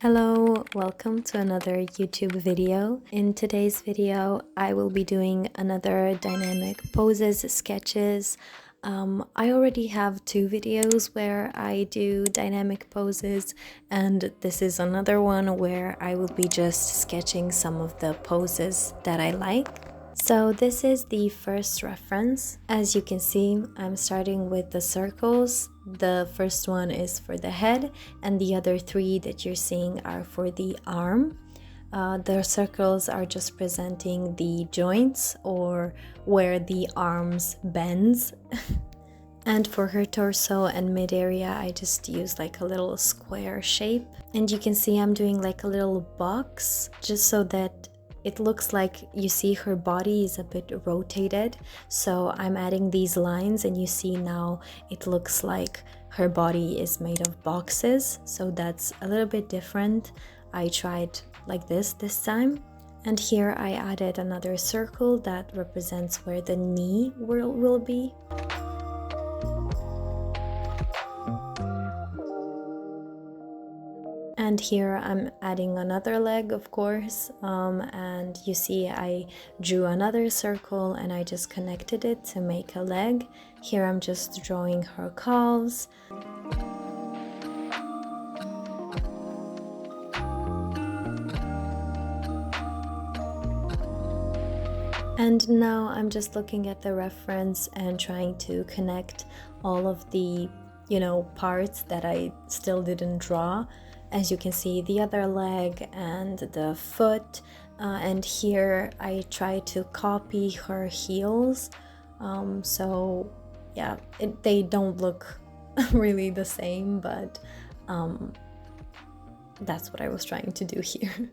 Hello, welcome to another YouTube video. In today's video, I will be doing another dynamic poses sketches. I already have two videos where I do dynamic poses, and this is another one where I will be just sketching some of the poses that I like. So this is the first reference. As you can see, I'm starting with the circles. The first one is for the head, and the other three that you're seeing are for the arm. The circles are just presenting the joints or where the arms bends. And for her torso and mid area, I just use like a little square shape. And you can see I'm doing like a little box just so that it looks like you see her body is a bit rotated. So I'm adding these lines and you see now it looks like her body is made of boxes. So that's a little bit different. I tried like this time. And here I added another circle that represents where the knee will be. And here I'm adding another leg, of course, and you see I drew another circle and I just connected it to make a leg. Here I'm just drawing her calves. And now I'm just looking at the reference and trying to connect all of the, parts that I still didn't draw. As you can see, the other leg and the foot, and here I try to copy her heels. So yeah, they don't look really the same, but that's what I was trying to do here.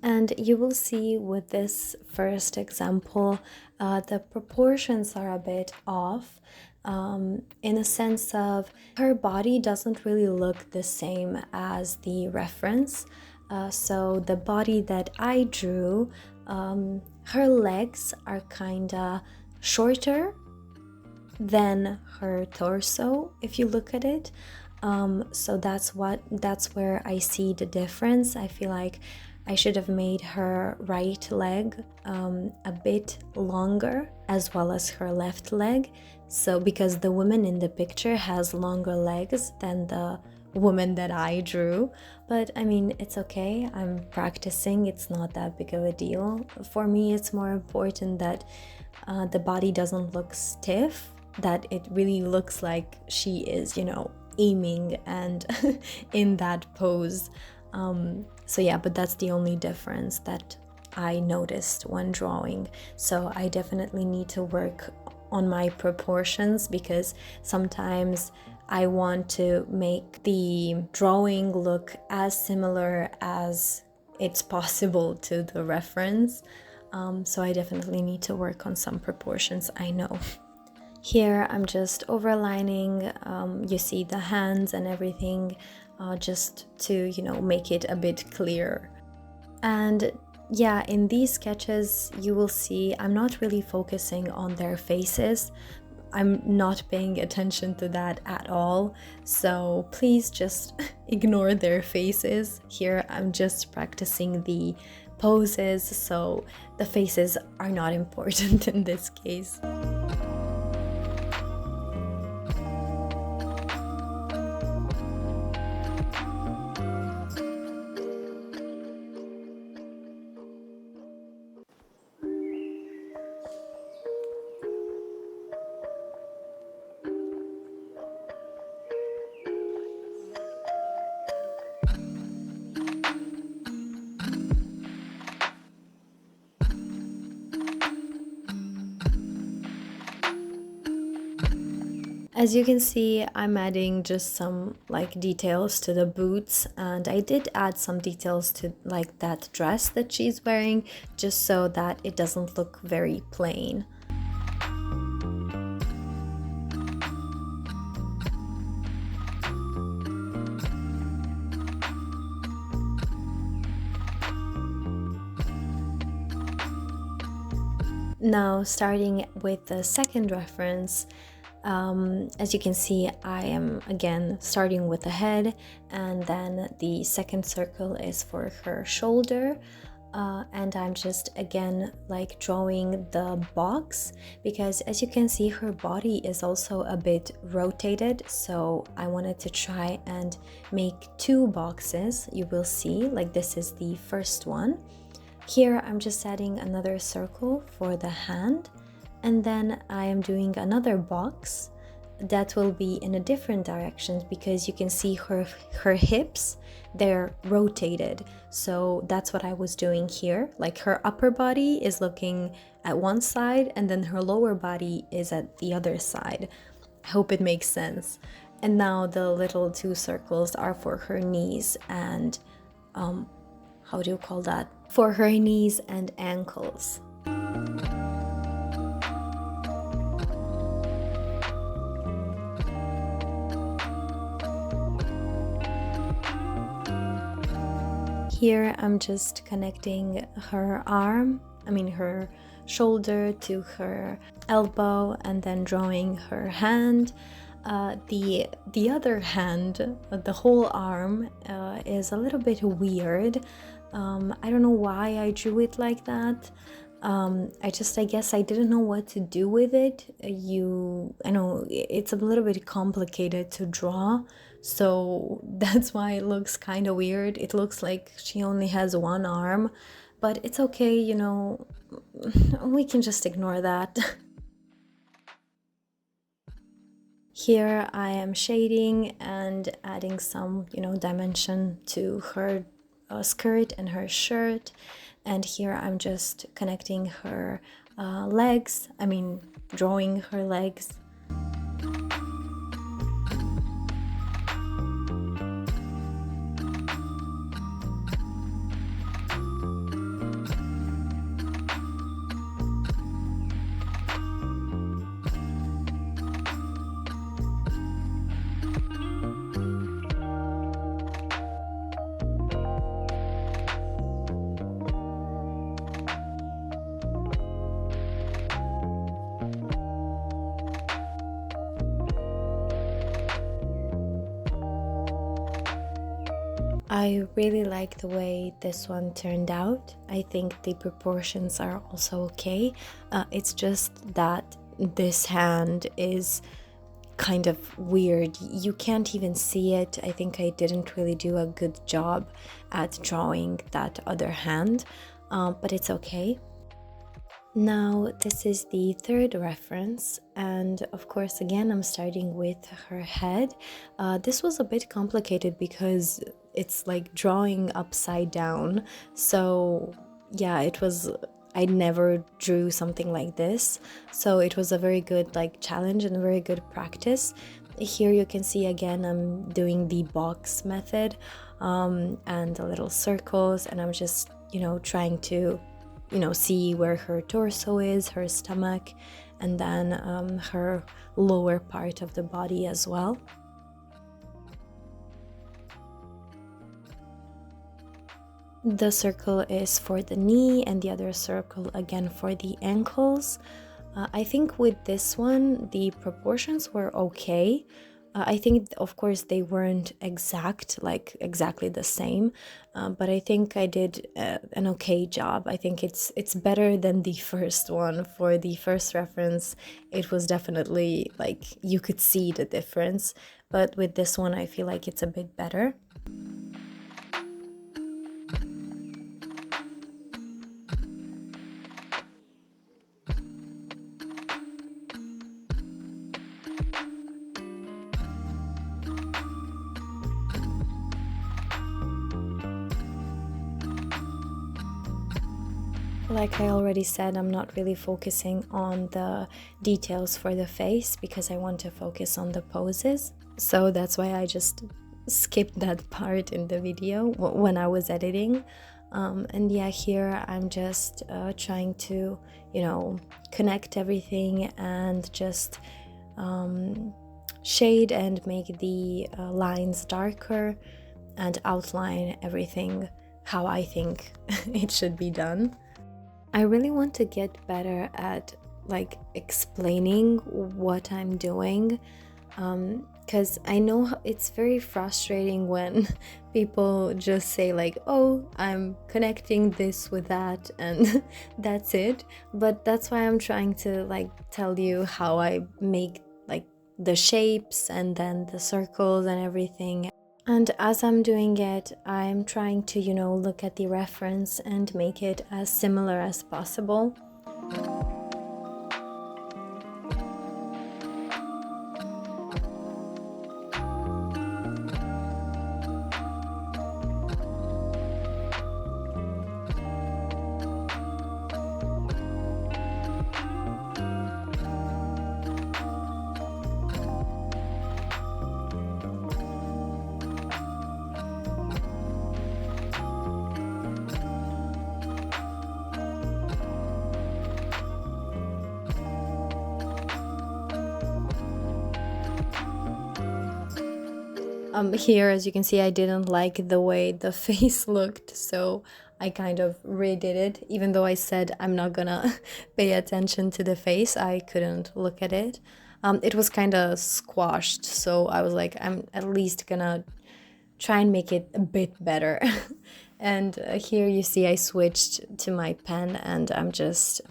And you will see with this first example, the proportions are a bit off, in a sense of her body doesn't really look the same as the reference. So the body that I drew, her legs are kinda shorter than her torso, if you look at it. So that's where I see the difference. I feel like I should have made her right leg a bit longer, as well as her left leg. So because the woman in the picture has longer legs than the woman that I drew, but I mean, it's okay. I'm practicing. It's not that big of a deal. For me, it's more important that the body doesn't look stiff, that it really looks like she is, aiming and in that pose. So yeah, but that's the only difference that I noticed when drawing. So I definitely need to work on my proportions, because sometimes I want to make the drawing look as similar as it's possible to the reference. So I definitely need to work on some proportions, I know. Here I'm just overlining, you see the hands and everything, just to, make it a bit clearer. And yeah, in these sketches, you will see I'm not really focusing on their faces. I'm not paying attention to that at all. So please just ignore their faces. Here I'm just practicing the poses, so the faces are not important in this case. As you can see, I'm adding just some details to the boots, and I did add some details to that dress that she's wearing, just so that it doesn't look very plain. Now, starting with the second reference, as you can see, I am again starting with the head, and then the second circle is for her shoulder. And I'm just again like drawing the box, because as you can see, her body is also a bit rotated, so I wanted to try and make two boxes. You will see, like, this is the first one. Here I'm just adding another circle for the hand, and then I am doing another box that will be in a different direction, because you can see her hips, they're rotated. So that's what I was doing here. Like, her upper body is looking at one side, and then her lower body is at the other side. I hope it makes sense. And now the little two circles are for her knees and how do you call that? For her knees and ankles. Here I'm just connecting her arm, her shoulder to her elbow, and then drawing her hand. The other hand, the whole arm, is a little bit weird. I don't know why I drew it like that. I guess I didn't know what to do with it. I know it's a little bit complicated to draw, so that's why it looks kind of weird. It looks like she only has one arm, but it's okay, we can just ignore that. Here I am shading and adding some, dimension to her skirt and her shirt. And here I'm just connecting her legs, drawing her legs. I really like the way this one turned out. I think the proportions are also okay. It's just that this hand is kind of weird. You can't even see it. I think I didn't really do a good job at drawing that other hand, but it's okay. Now, this is the third reference, and of course, again, I'm starting with her head. This was a bit complicated because it's like drawing upside down. So, yeah, I never drew something like this. So, it was a very good challenge and a very good practice. Here you can see again, I'm doing the box method and the little circles, and I'm just, trying to see where her torso is, her stomach, and then her lower part of the body as well. The circle is for the knee, and the other circle again for the ankles. I think with this one, the proportions were okay. I think, of course, they weren't exactly the same, but I think I did an okay job. I think it's better than the first one. For the first reference, it was definitely you could see the difference, but with this one, I feel like it's a bit better. Like I already said, I'm not really focusing on the details for the face because I want to focus on the poses. So that's why I just skipped that part in the video when I was editing. And yeah, here I'm just trying to, connect everything and just shade and make the lines darker and outline everything how I think it should be done. I really want to get better at like explaining what I'm doing, because I know it's very frustrating when people just say like, oh, I'm connecting this with that and that's it. But that's why I'm trying to like tell you how I make like the shapes and then the circles and everything. And as I'm doing it, I'm trying to, look at the reference and make it as similar as possible. Here, as you can see, I didn't like the way the face looked, so I kind of redid it. Even though I said I'm not gonna pay attention to the face, I couldn't look at it. It was kind of squashed, so I was like, I'm at least gonna try and make it a bit better. And here you see I switched to my pen and I'm just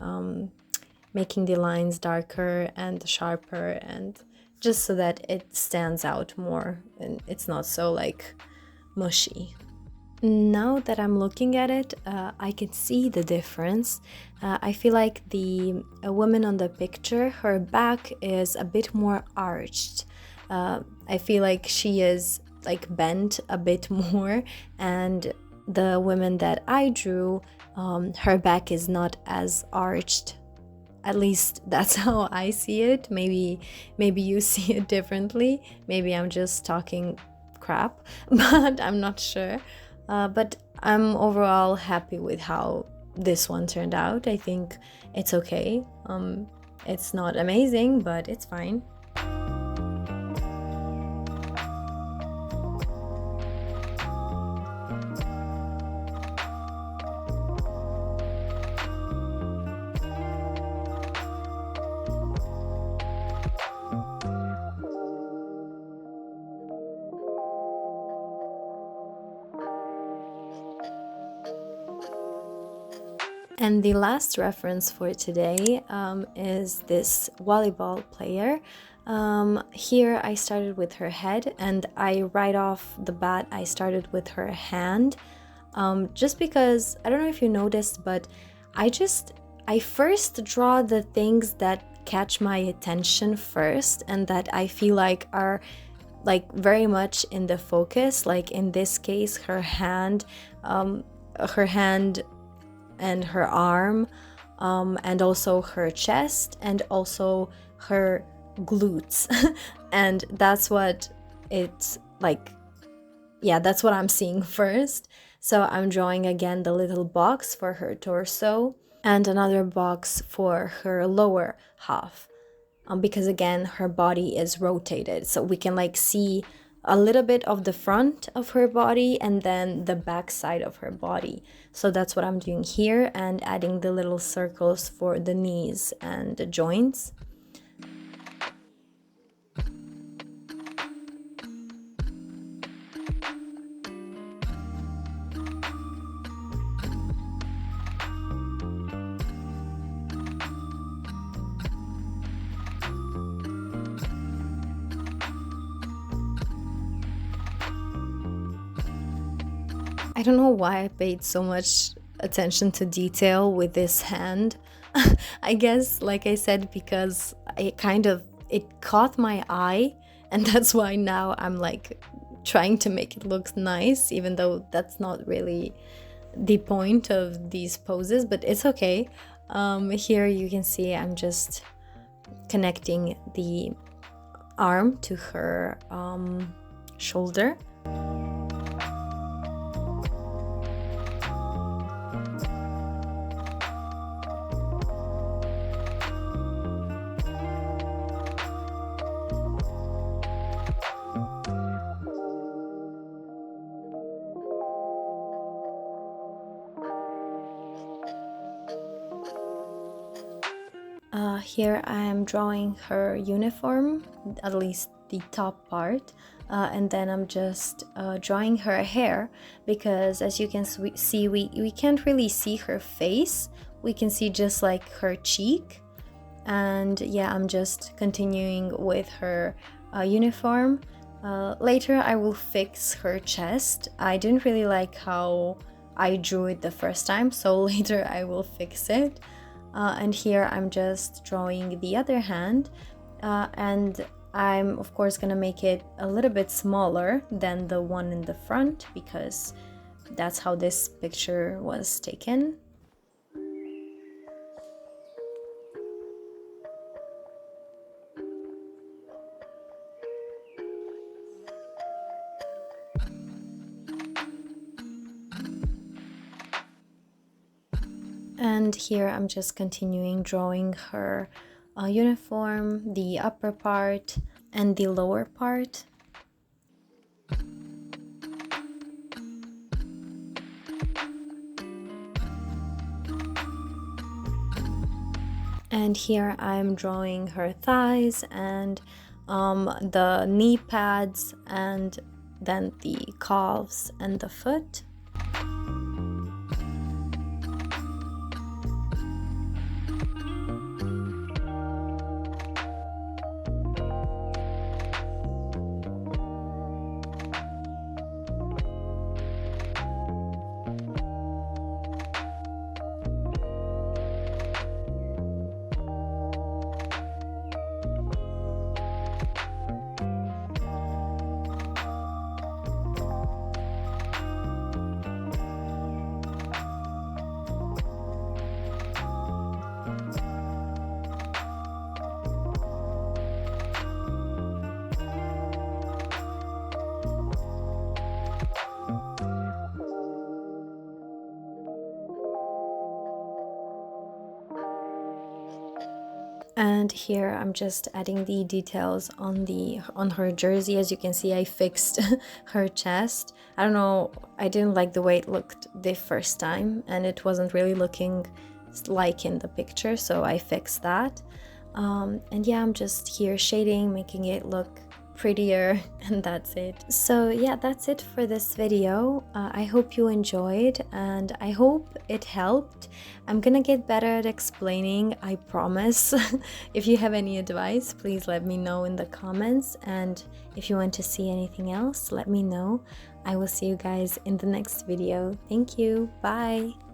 making the lines darker and sharper, and just so that it stands out more and it's not so like mushy. Now that I'm looking at it, I can see the difference. I feel like the woman on the picture, her back is a bit more arched. I feel like she is like bent a bit more, and the woman that I drew, her back is not as arched. At least that's how I see it. Maybe you see it differently. Maybe I'm just talking crap, but I'm not sure. But I'm overall happy with how this one turned out. I think it's okay. It's not amazing, but it's fine. And the last reference for today is this volleyball player. Here I started with her head, and right off the bat I started with her hand, just because, I don't know if you noticed, but I first draw the things that catch my attention first and that I feel like are like very much in the focus. Like in this case, her hand and her arm, and also her chest, and also her glutes. And that's what it's like, yeah, that's what I'm seeing first. So I'm drawing again the little box for her torso and another box for her lower half, because again her body is rotated, so we can like see a little bit of the front of her body and then the back side of her body. So that's what I'm doing here, and adding the little circles for the knees and the joints. I don't know why I paid so much attention to detail with this hand. I guess, like I said, because it caught my eye, and that's why now I'm like trying to make it look nice, even though that's not really the point of these poses, but it's okay. Here you can see I'm just connecting the arm to her shoulder. Here I am drawing her uniform, at least the top part, and then I'm just drawing her hair, because as you can see, we can't really see her face. We can see just like her cheek. And yeah, I'm just continuing with her uniform. Later I will fix her chest. I didn't really like how I drew it the first time, so later I will fix it. And here I'm just drawing the other hand, and I'm of course gonna make it a little bit smaller than the one in the front, because that's how this picture was taken. And here I'm just continuing drawing her uniform, the upper part and the lower part. And here I'm drawing her thighs and the knee pads, and then the calves and the foot. And here I'm just adding the details on her jersey. As you can see, I fixed her chest. I don't know, I didn't like the way it looked the first time, and it wasn't really looking like in the picture, so I fixed that. And yeah, I'm just here shading, making it look prettier, and that's it. So yeah, that's it for this video. I hope you enjoyed, and I hope it helped. I'm gonna get better at explaining, I promise. If you have any advice, please let me know in the comments, and if you want to see anything else, let me know. I will see you guys in the next video. Thank you. Bye.